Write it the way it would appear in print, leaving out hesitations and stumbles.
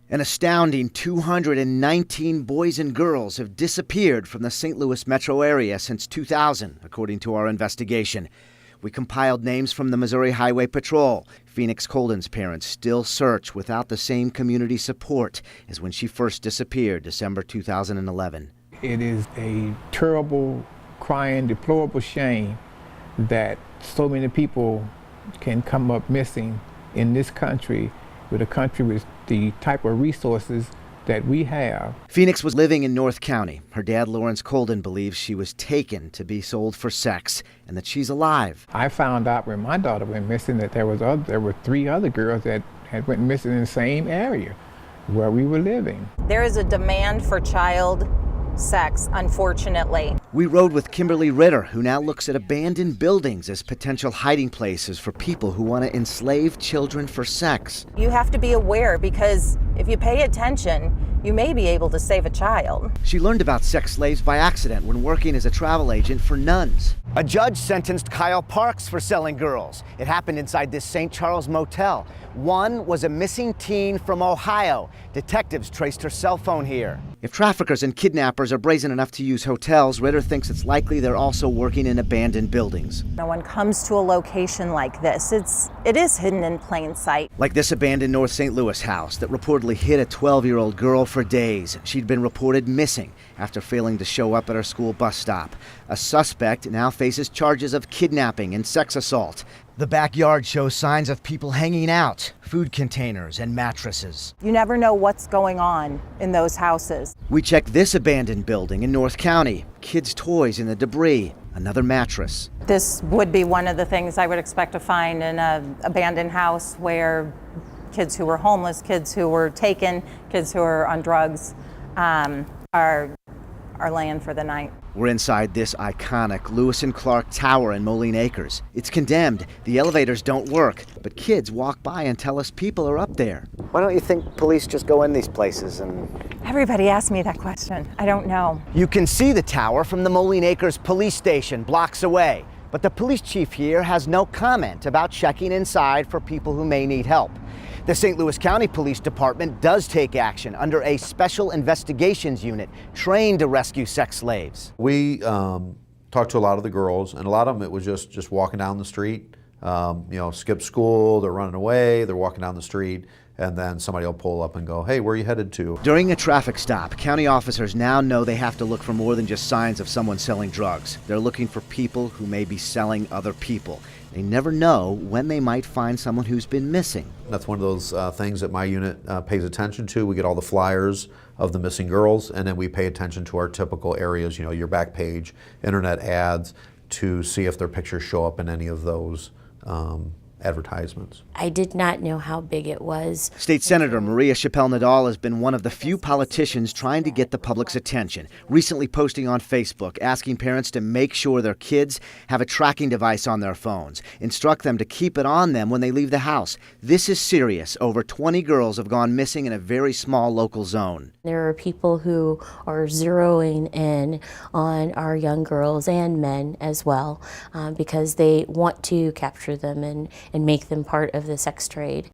An astounding 219 boys and girls have disappeared from the St. Louis metro area since 2000, according to our investigation. We compiled names from the Missouri Highway Patrol. Phoenix Colden's parents still search without the same community support as when she first disappeared, December 2011. It is a terrible, crying, deplorable shame that so many people can come up missing in this country, with a country with the type of resources that we have. Phoenix was living in North County. Her dad, Lawrence Colden, believes she was taken to be sold for sex and that she's alive. I found out when my daughter went missing that there were 3 other girls that had went missing in the same area where we were living. There is a demand for child sex, unfortunately. We rode with Kimberly Ritter, who now looks at abandoned buildings as potential hiding places for people who want to enslave children for sex. You have to be aware, because if you pay attention, you may be able to save a child. She learned about sex slaves by accident when working as a travel agent for nuns. A judge sentenced Kyle Parks for selling girls. It happened inside this St. Charles motel. One was a missing teen from Ohio. Detectives traced her cell phone here. If traffickers and kidnappers are brazen enough to use hotels, Ritter thinks it's likely they're also working in abandoned buildings. No one comes to a location like this. It is hidden in plain sight. Like this abandoned North St. Louis house that reportedly hid a 12-year-old girl for days. She'd been reported missing after failing to show up at her school bus stop. A suspect now faces charges of kidnapping and sex assault. The backyard shows signs of people hanging out, food containers and mattresses. You never know what's going on in those houses. We checked this abandoned building in North County. Kids' toys in the debris, another mattress. This would be one of the things I would expect to find in an abandoned house, where kids who were homeless, kids who were taken, kids who are on drugs are laying for the night. We're inside this iconic Lewis and Clark Tower in Moline Acres. It's condemned. The elevators don't work, but kids walk by and tell us people are up there. Why don't you think police just go in these places and... Everybody asks me that question. I don't know. You can see the tower from the Moline Acres police station blocks away, but the police chief here has no comment about checking inside for people who may need help. The St. Louis County Police Department does take action under a special investigations unit trained to rescue sex slaves. We talked to a lot of the girls, and a lot of them, it was just walking down the street, skip school, they're running away, they're walking down the street, and then somebody will pull up and go, hey, where are you headed to? During a traffic stop, county officers now know they have to look for more than just signs of someone selling drugs. They're looking for people who may be selling other people. They never know when they might find someone who's been missing. That's one of those things that my unit pays attention to. We get all the flyers of the missing girls, and then we pay attention to our typical areas, your back page, internet ads, to see if their pictures show up in any of those advertisements. I did not know how big it was. State Senator Maria Chappelle-Nadal has been one of the few politicians trying to get the public's attention, recently posting on Facebook asking parents to make sure their kids have a tracking device on their phones, instruct them to keep it on them when they leave the house. This is serious. Over 20 girls have gone missing in a very small local zone. There are people who are zeroing in on our young girls and men as well, because they want to capture them and make them part of the sex trade.